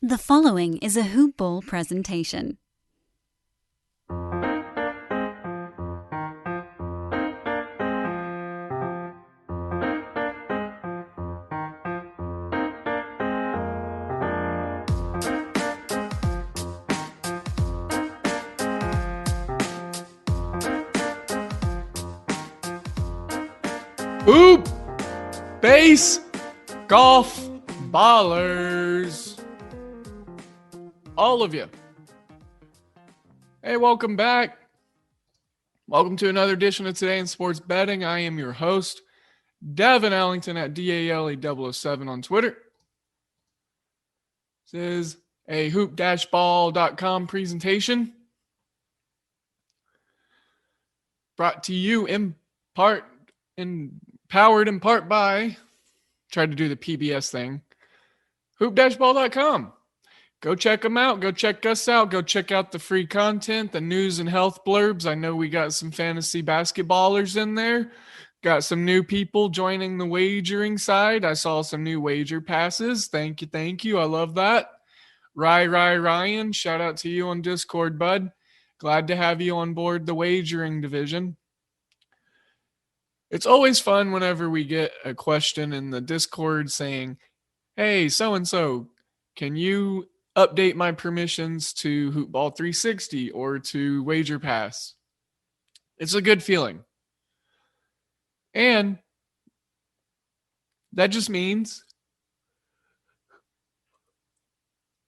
The following is a Hoop Ball presentation. Hoop, base, golf, ballers. All of you. Hey, welcome back. Welcome to another edition of Today in Sports Betting. I am your host, Devin Ellington at DALE007 on Twitter. This is a hoop-ball.com presentation brought to you powered in part by, tried to do the PBS thing, hoop-ball.com. Go check them out. Go check us out. Go check out the free content, the news and health blurbs. I know we got some fantasy basketballers in there. Got some new people joining the wagering side. I saw some new wager passes. Thank you. I love that. Ryan, shout out to you on Discord, bud. Glad to have you on board the wagering division. It's always fun whenever we get a question in the Discord saying, hey, so-and-so, can you update my permissions to Hoopball 360 or to Wager Pass? It's a good feeling. And that just means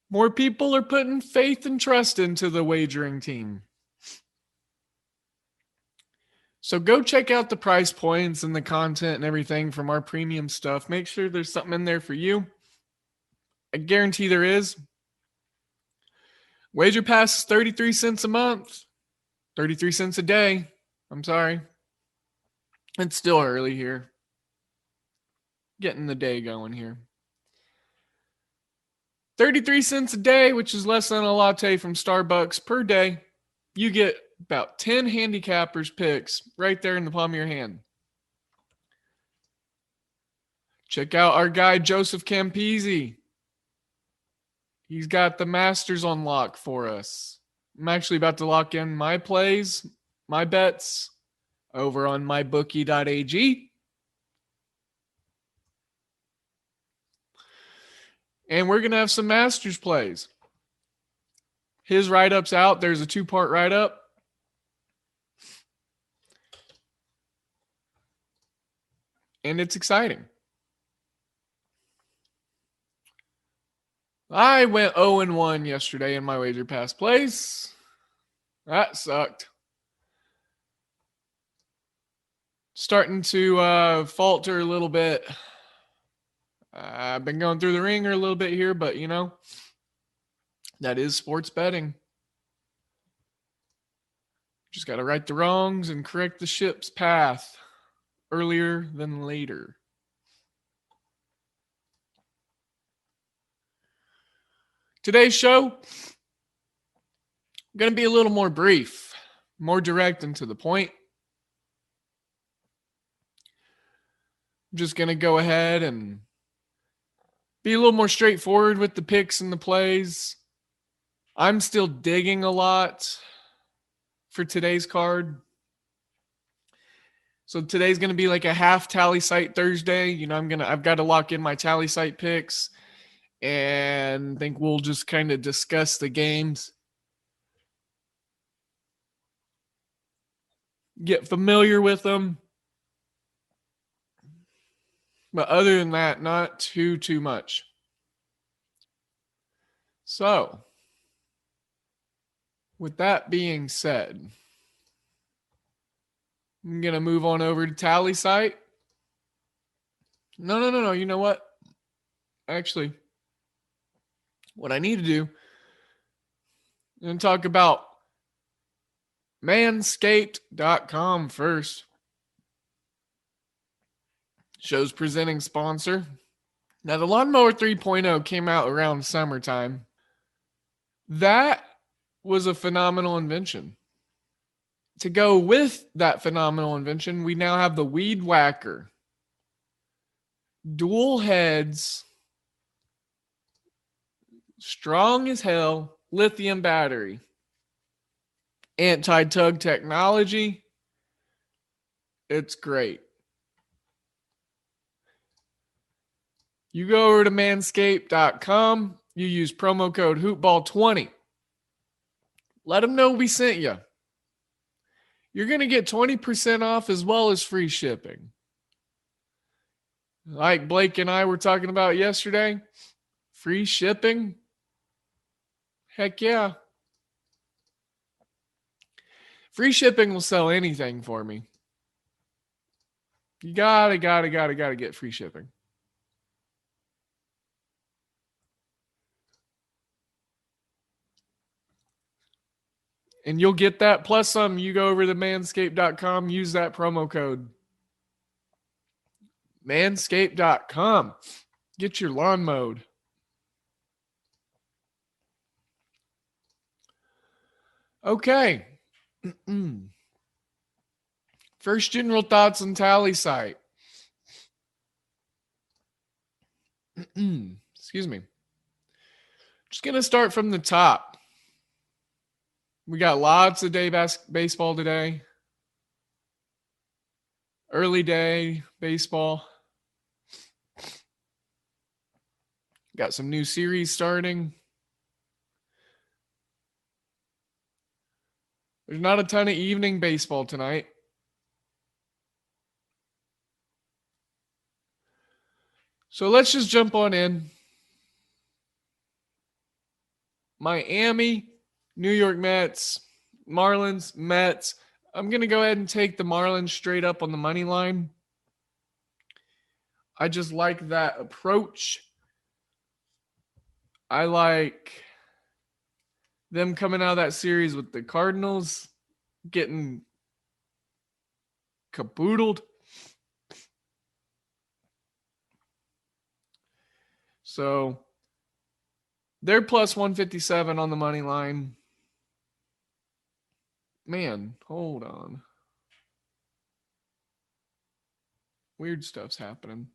more people are putting faith and trust into the wagering team. So go check out the price points and the content and everything from our premium stuff. Make sure there's something in there for you. I guarantee there is. Wager Pass is 33 cents a month. 33 cents a day. I'm sorry. It's still early here. Getting the day going here. 33 cents a day, which is less than a latte from Starbucks per day. You get about 10 handicappers picks right there in the palm of your hand. Check out our guy, Joseph Campisi. He's got the Masters on lock for us. I'm actually about to lock in my plays, my bets over on mybookie.ag. And we're going to have some Masters plays. His write-up's out. There's a 2-part write-up. And it's exciting. I went 0-1 yesterday in my Wager Pass plays. That sucked. Starting to falter a little bit. I've been going through the ringer a little bit here, but that is sports betting. Just got to right the wrongs and correct the ship's path earlier than later. Today's show, I'm going to be a little more brief, more direct and to the point. I'm just going to go ahead and be a little more straightforward with the picks and the plays. I'm still digging a lot for today's card. So today's going to be like a half Tallysight Thursday. I've got to lock in my Tallysight picks. And I think we'll just kind of discuss the games. Get familiar with them. But other than that, not too much. So, with that being said, I'm going to move on over to Tallysight. No. You know what? Actually, what I need to do, I'm going to talk about manscaped.com first. Show's presenting sponsor. Now, the Lawnmower 3.0 came out around summertime. That was a phenomenal invention. To go with that phenomenal invention, we now have the Weed Whacker. Dual heads Strong as hell. Lithium battery. Anti-tug technology. It's great. You go over to manscaped.com. You use promo code HoopBall20. Let them know we sent you. You're going to get 20% off as well as free shipping. Like Blake and I were talking about yesterday, free shipping. Heck yeah. Free shipping will sell anything for me. You gotta get free shipping. And you'll get that plus some. You go over to manscaped.com, use that promo code. Manscaped.com. Get your lawn mowed. Okay. First general thoughts on Tallysight. Excuse me. Just going to start from the top. We got lots of day baseball today. Early day baseball. Got some new series starting. There's not a ton of evening baseball tonight. So let's just jump on in. Miami, New York Mets, Marlins, Mets. I'm going to go ahead and take the Marlins straight up on the money line. I just like that approach. I like them coming out of that series with the Cardinals getting caboodled. So they're plus 157 on the money line. Man, hold on. Weird stuff's happening.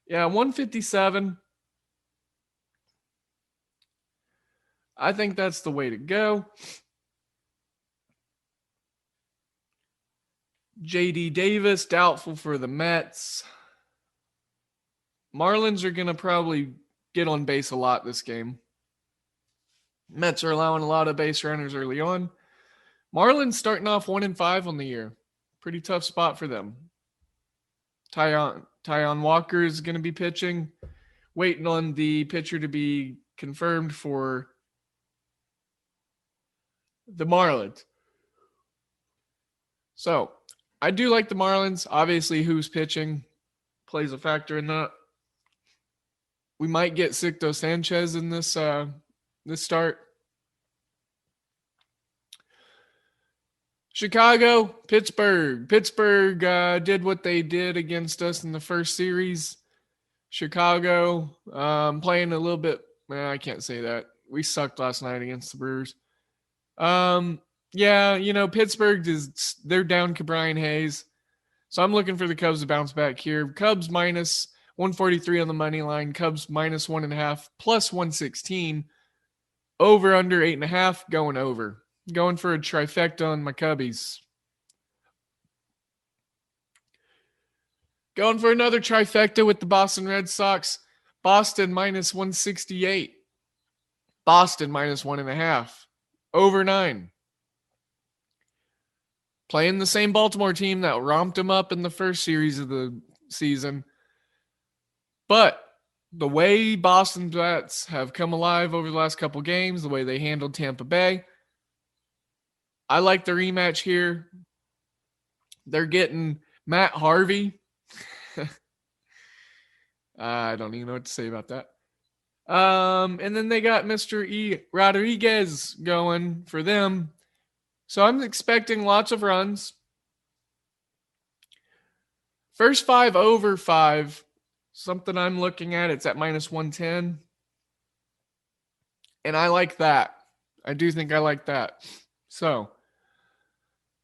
Yeah, 157. I think that's the way to go. JD Davis, doubtful for the Mets. Marlins are going to probably get on base a lot this game. Mets are allowing a lot of base runners early on. Marlins starting off 1-5 on the year. Pretty tough spot for them. Taijuan Walker is going to be pitching. Waiting on the pitcher to be confirmed for the Marlins. So, I do like the Marlins. Obviously, who's pitching plays a factor in that. We might get Sixto Sanchez in this start. Chicago, Pittsburgh. Pittsburgh did what they did against us in the first series. Chicago playing a little bit. I can't say that. We sucked last night against the Brewers. Yeah, Pittsburgh they're down Brian Hayes. So I'm looking for the Cubs to bounce back here. Cubs minus 143 on the money line. Cubs minus 1.5 plus 116. Over under 8.5. Going over. Going for a trifecta on my Cubbies. Going for another trifecta with the Boston Red Sox. Boston minus 168. Boston minus 1.5. Over 9. Playing the same Baltimore team that romped them up in the first series of the season. But the way Boston bats have come alive over the last couple games, the way they handled Tampa Bay, I like the rematch here. They're getting Matt Harvey. I don't even know what to say about that. And then they got Mr. E. Rodriguez going for them. So I'm expecting lots of runs. First 5 over 5. Something I'm looking at. It's at minus 110. And I like that. I do think I like that. So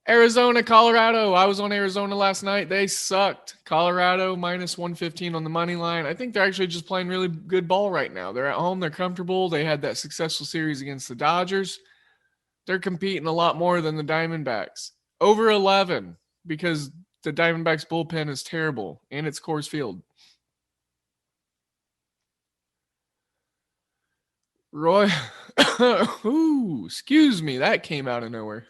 Arizona, Colorado. I was on Arizona last night. They sucked. Colorado minus 115 on the money line. I think they're actually just playing really good ball right now. They're at home. They're comfortable. They had that successful series against the Dodgers. They're competing a lot more than the Diamondbacks. Over 11 because the Diamondbacks bullpen is terrible and it's Coors Field. Roy, ooh, excuse me, that came out of nowhere.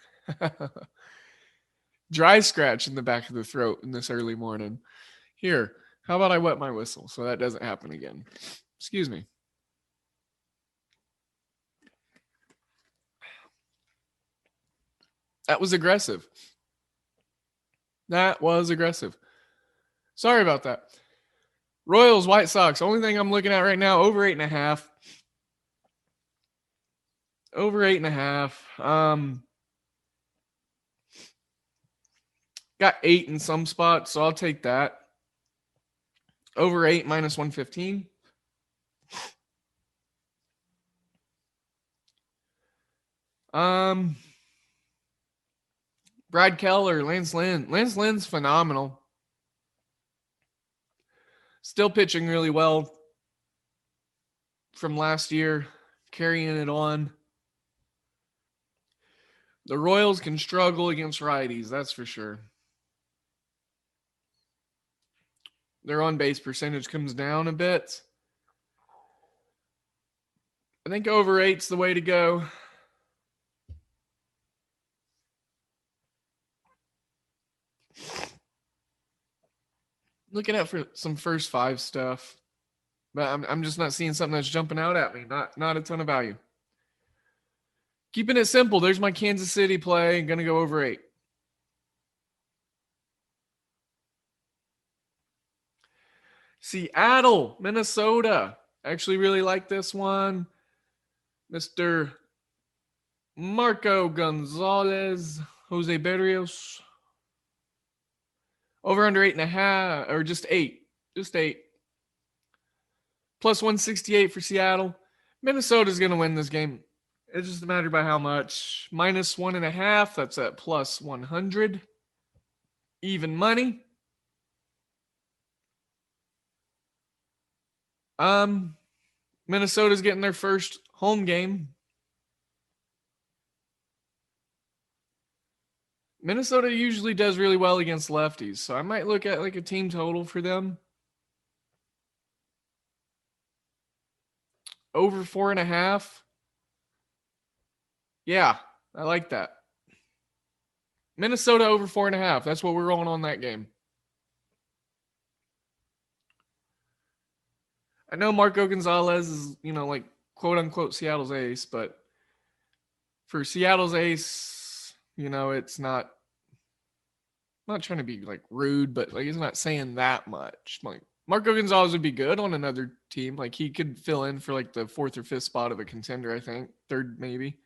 Dry scratch in the back of the throat in this early morning. Here, how about I wet my whistle so that doesn't happen again? Excuse me. That was aggressive. That was aggressive. Sorry about that. Royals, White Sox. Only thing I'm looking at right now, over 8.5. Over 8.5. Got 8 in some spots, so I'll take that. Over 8 minus 115. Brad Keller, Lance Lynn. Lance Lynn's phenomenal. Still pitching really well from last year, carrying it on. The Royals can struggle against righties, that's for sure. Their on-base percentage comes down a bit. I think over 8's the way to go. Looking at for some first 5 stuff, but I'm just not seeing something that's jumping out at me. Not a ton of value. Keeping it simple. There's my Kansas City play. Going to go over 8. Seattle, Minnesota. Actually really like this one. Mr. Marco Gonzalez, Jose Berrios. Over under 8.5, or just 8. Just 8. Plus 168 for Seattle. Minnesota's going to win this game. It's just a matter by how much. Minus 1.5, that's at plus 100. Even money. Minnesota's getting their first home game. Minnesota usually does really well against lefties, so I might look at like a team total for them. Over 4.5. Yeah, I like that. Minnesota over 4.5. That's what we're rolling on that game. I know Marco Gonzalez is, like quote unquote Seattle's ace, but for Seattle's ace, it's not. I'm not trying to be like rude, but like he's not saying that much. Like Marco Gonzalez would be good on another team. Like he could fill in for like the 4th or 5th spot of a contender, I think. 3rd maybe.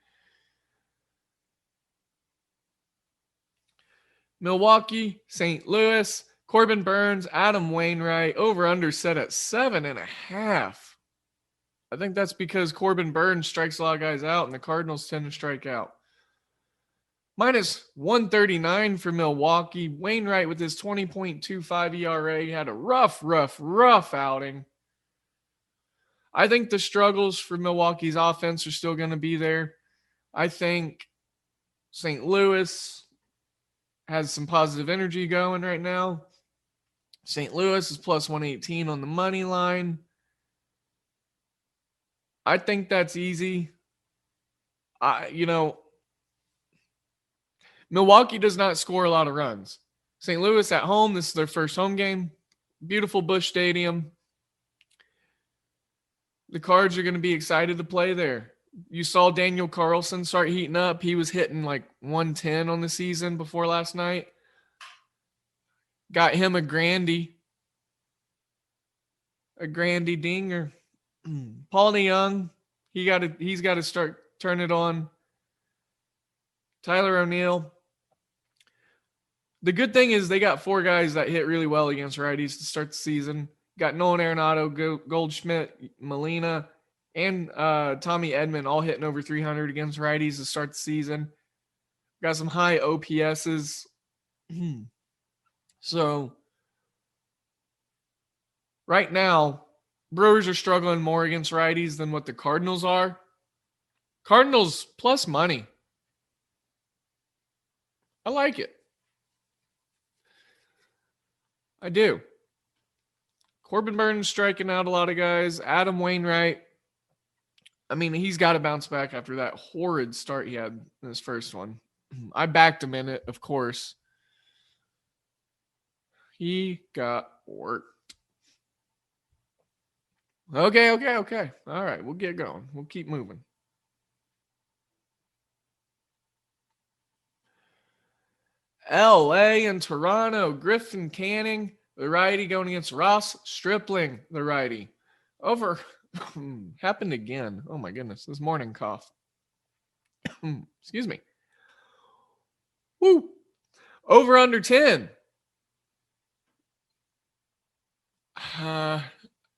Milwaukee, St. Louis, Corbin Burns, Adam Wainwright, over under set at 7.5. I think that's because Corbin Burns strikes a lot of guys out and the Cardinals tend to strike out. Minus 139 for Milwaukee. Wainwright with his 20.25 ERA had a rough outing. I think the struggles for Milwaukee's offense are still going to be there. I think St. Louis has some positive energy going right now. St. Louis is plus 118 on the money line. I think that's easy. Milwaukee does not score a lot of runs. St. Louis at home, this is their first home game. Beautiful Busch Stadium. The Cards are going to be excited to play there. You saw Daniel Carlson start heating up. He was hitting like 110 on the season before last night. Got him a Grandy dinger. Paul DeYoung, he's got to start turning it on. Tyler O'Neill. The good thing is they got 4 guys that hit really well against righties to start the season. Got Nolan Arenado, Goldschmidt, Molina, and Tommy Edman all hitting over 300 against righties to start the season. Got some high OPSs. So right now, Brewers are struggling more against righties than what the Cardinals are. Cardinals plus money. I like it. I do. Corbin Burns striking out a lot of guys. Adam Wainwright. I mean, he's got to bounce back after that horrid start he had in his first one. I backed him in it, of course. He got worked. Okay. All right, we'll get going. We'll keep moving. LA and Toronto. Griffin Canning, the righty, going against Ross Stripling, the righty. Over. Happened again. Oh my goodness. This morning cough. Excuse me. Woo. Over under 10. I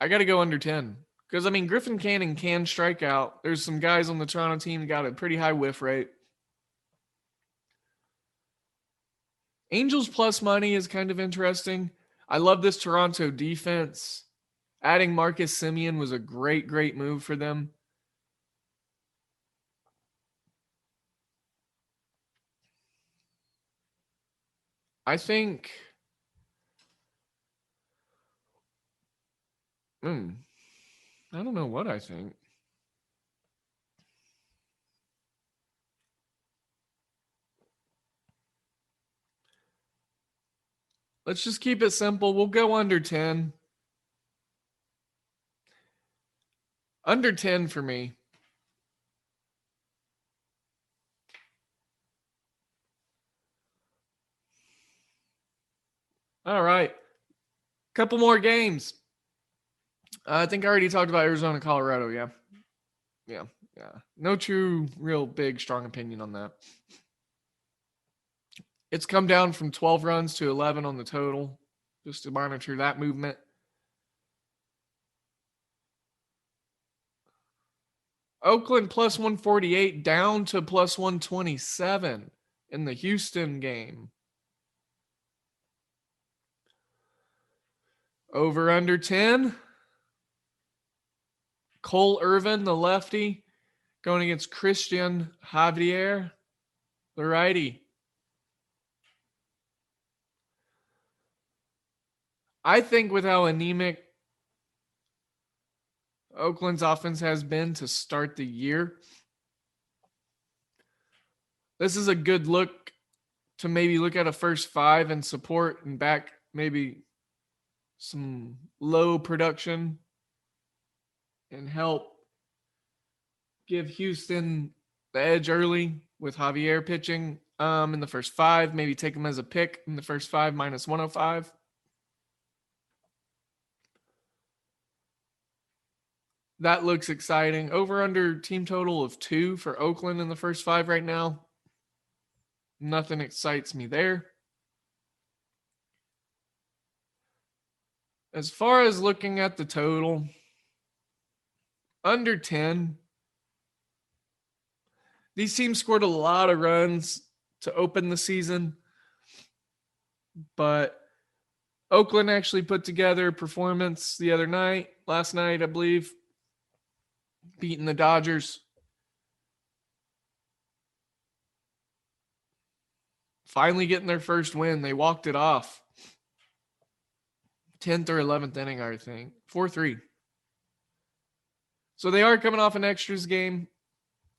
got to go under 10. Because, I mean, Griffin Canning can strike out. There's some guys on the Toronto team got a pretty high whiff rate. Angels plus money is kind of interesting. I love this Toronto defense. Adding Marcus Semien was a great move for them. I think I don't know what I think. Let's just keep it simple. We'll go under 10. Under 10 for me. All right. Couple more games. I think I already talked about Arizona, Colorado. Yeah. No true, real big, strong opinion on that. It's come down from 12 runs to 11 on the total, just to monitor that movement. Oakland plus 148 down to plus 127 in the Houston game. Over under 10. Cole Irvin, the lefty, going against Christian Javier, the righty. I think with how anemic Oakland's offense has been to start the year, this is a good look to maybe look at a first five and support and back maybe some low production and help give Houston the edge early with Javier pitching in the first five. Maybe take him as a pick in the first five minus 105. That looks exciting. Over under team total of 2 for Oakland in the first five right now. Nothing excites me there. As far as looking at the total, under 10. These teams scored a lot of runs to open the season, but Oakland actually put together a performance last night, I believe, beating the Dodgers. Finally getting their first win. They walked it off. 10th or 11th inning, I think. 4-3. So they are coming off an extras game.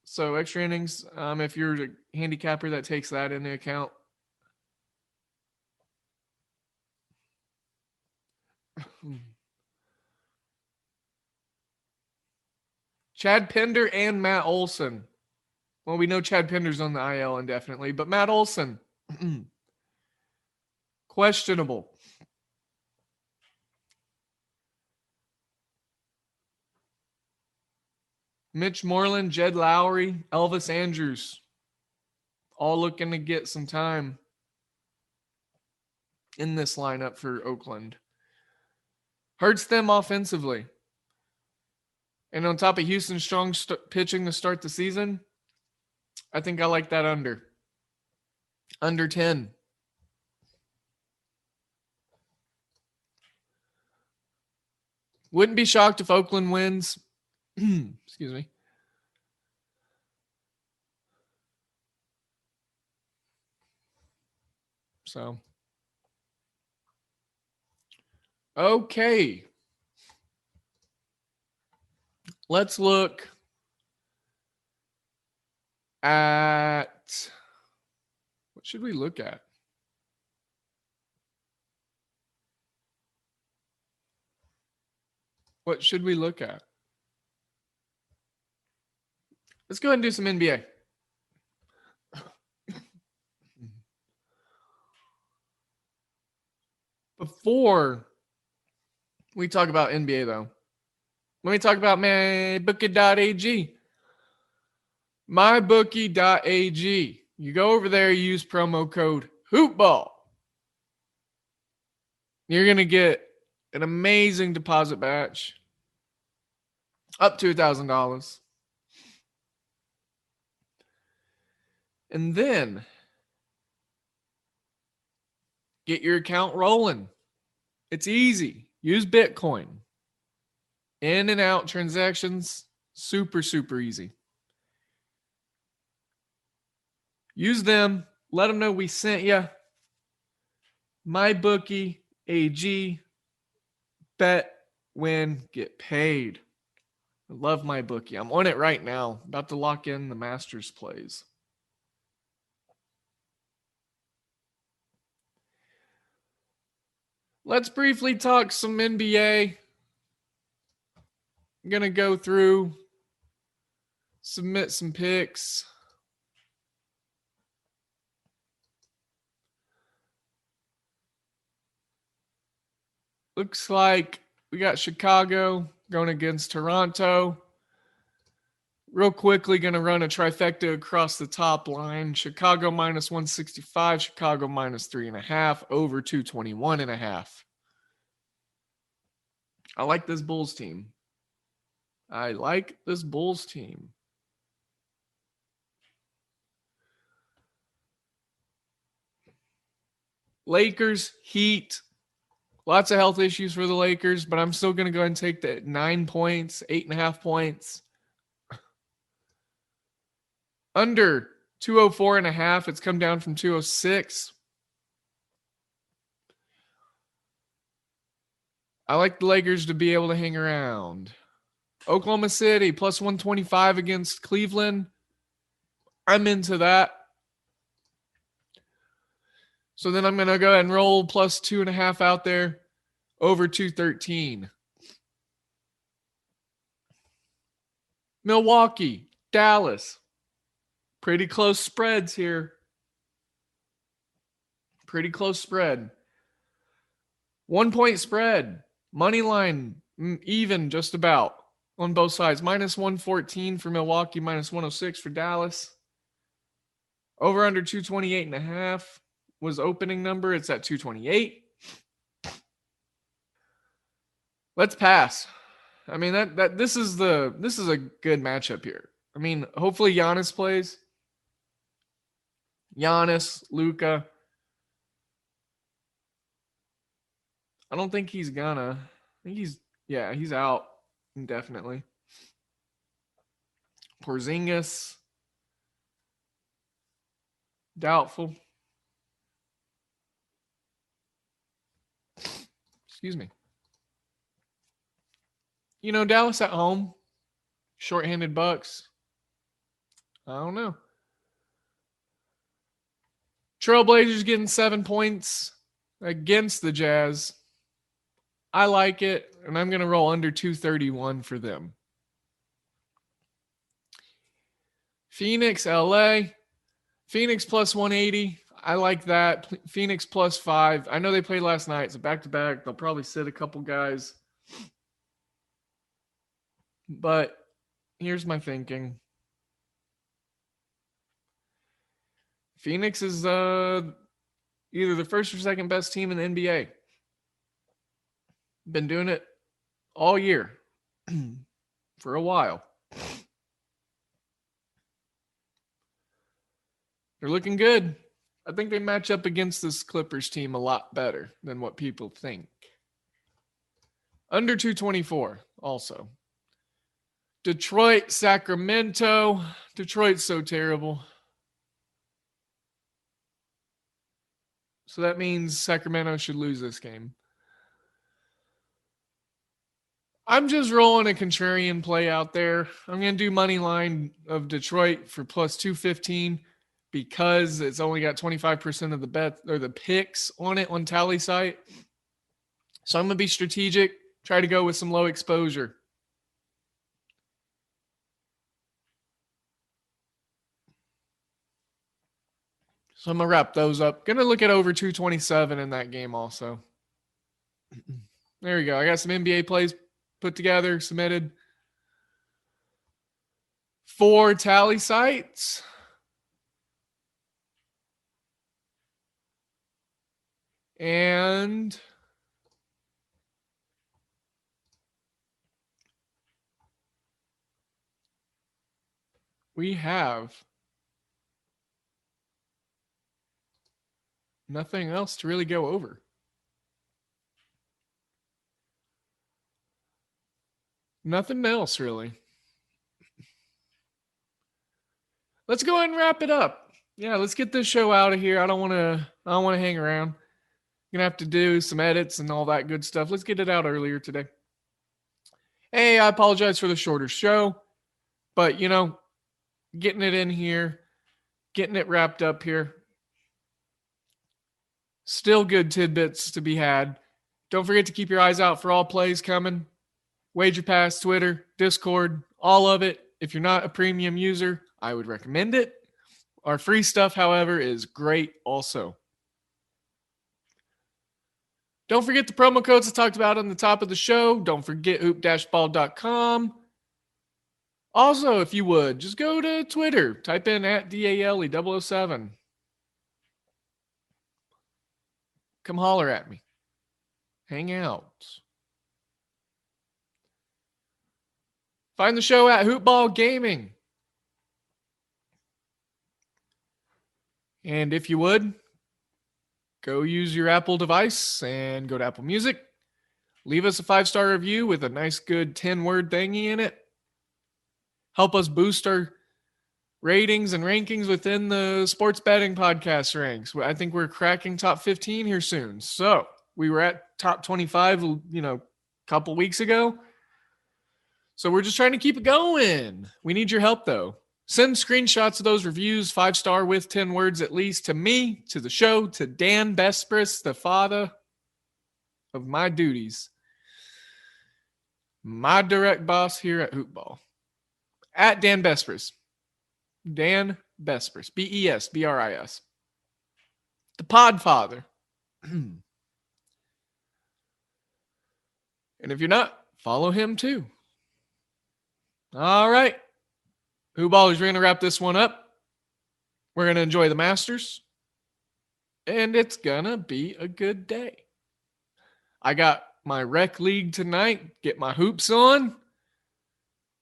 So extra innings, if you're a handicapper that takes that into account. Chad Pinder and Matt Olson. Well, we know Chad Pinder's on the IL indefinitely, but Matt Olson, questionable. Mitch Moreland, Jed Lowry, Elvis Andrews, all looking to get some time in this lineup for Oakland. Hurts them offensively. And on top of Houston's strong pitching to start the season, I think I like that under. Under 10. Wouldn't be shocked if Oakland wins. Excuse me. So, okay. Let's look at, what should we look at? What should we look at? Let's go ahead and do some NBA. Before we talk about NBA, though, let me talk about mybookie.ag. Mybookie.ag. You go over there, use promo code HoopBall. You're going to get an amazing deposit batch up to $1,000. And then get your account rolling. It's easy. Use Bitcoin. In and out transactions, super, super easy. Use them. Let them know we sent you. MyBookie AG. Bet, win, get paid. I love MyBookie. I'm on it right now. About to lock in the Masters plays. Let's briefly talk some NBA. I'm going to go through, submit some picks. Looks like we got Chicago going against Toronto. Real quickly, going to run a trifecta across the top line. Chicago minus 165, Chicago minus 3.5, over 221.5. I like this Bulls team. Lakers, Heat. Lots of health issues for the Lakers, but I'm still going to go ahead and take the 9 points, 8.5 points. Under 204.5. It's come down from 206. I like the Lakers to be able to hang around. Oklahoma City plus 125 against Cleveland. I'm into that. So then I'm going to go ahead and roll plus 2.5 out there, over 213. Milwaukee, Dallas. Pretty close spreads here. Pretty close spread. 1 point spread. Money line, even just about on both sides. Minus 114 for Milwaukee, minus 106 for Dallas. Over under 228.5 was opening number. It's at 228. Let's pass. I mean, this is a good matchup here. I mean, hopefully Giannis plays. Giannis, Luka. I don't think he's gonna. I think he's out indefinitely. Porzingis. Doubtful. Excuse me. You know, Dallas at home. Shorthanded Bucks. I don't know. Trailblazers getting 7 points against the Jazz. I like it, and I'm going to roll under 231 for them. Phoenix, LA. Phoenix plus 180. I like that. Phoenix plus 5. I know they played last night. It's a back-to-back. They'll probably sit a couple guys. But here's my thinking. Phoenix is either the first or second best team in the NBA. Been doing it all year for a while. They're looking good. I think they match up against this Clippers team a lot better than what people think. Under 224 also. Detroit, Sacramento. Detroit's so terrible. So that means Sacramento should lose this game. I'm just rolling a contrarian play out there. I'm going to do money line of Detroit for plus 215 because it's only got 25% of the bet or the picks on it on Tallysight. So I'm going to be strategic, try to go with some low exposure. So I'm going to wrap those up. Going to look at over 227 in that game also. There we go. I got some NBA plays put together, submitted. 4 tally sites. And we have nothing else to really go over. Nothing else really. Let's go ahead and wrap it up. Yeah, let's get this show out of here. I don't want to hang around. Gonna have to do some edits and all that good stuff. Let's get it out earlier today. Hey, I apologize for the shorter show, but getting it in here, getting it wrapped up here. Still good tidbits to be had. Don't forget to keep your eyes out for all plays coming. Wager Pass, Twitter, Discord, all of it. If you're not a premium user, I would recommend it. Our free stuff, however, is great also. Don't forget the promo codes I talked about on the top of the show. Don't forget hoop-ball.com. Also, if you would, just go to Twitter. Type in @DALE007. Come holler at me. Hang out. Find the show at Hoopball Gaming. And if you would, go use your Apple device and go to Apple Music. Leave us a 5-star review with a nice, good 10-word thingy in it. Help us boost our ratings and rankings within the sports betting podcast ranks. I think we're cracking top 15 here soon. So we were at top 25, a couple weeks ago. So we're just trying to keep it going. We need your help, though. Send screenshots of those reviews, 5-star with 10 words at least, to me, to the show, to Dan Bespris, the father of my duties. My direct boss here at Hoopball. At Dan Bespris. Dan Bespris. Besbris. The Podfather. And if you're not, follow him too. All right. Hoopballers, we're going to wrap this one up. We're going to enjoy the Masters. And it's going to be a good day. I got my rec league tonight. Get my hoops on.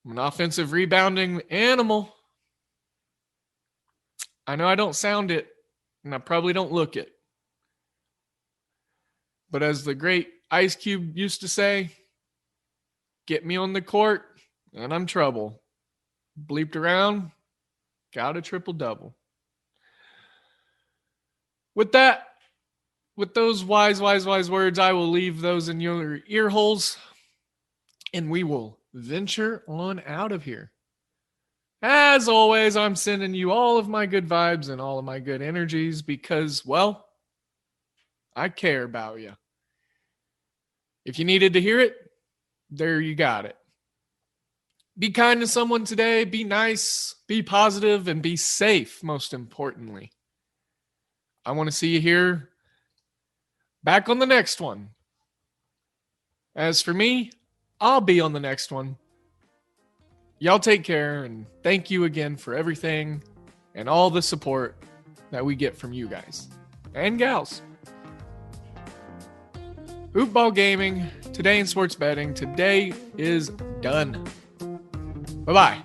I'm an offensive rebounding animal. I know I don't sound it, and I probably don't look it. But as the great Ice Cube used to say, get me on the court, and I'm trouble. Bleeped around, got a triple-double. With that, with those wise words, I will leave those in your ear holes, and we will venture on out of here. As always, I'm sending you all of my good vibes and all of my good energies because, well, I care about you. If you needed to hear it, there you got it. Be kind to someone today, be nice, be positive, and be safe, most importantly. I want to see you here back on the next one. As for me, I'll be on the next one. Y'all take care, and thank you again for everything and all the support that we get from you guys and gals. Hoopball Gaming, today in sports betting, today is done. Bye-bye.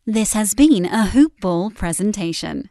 This has been a Hoop Ball presentation.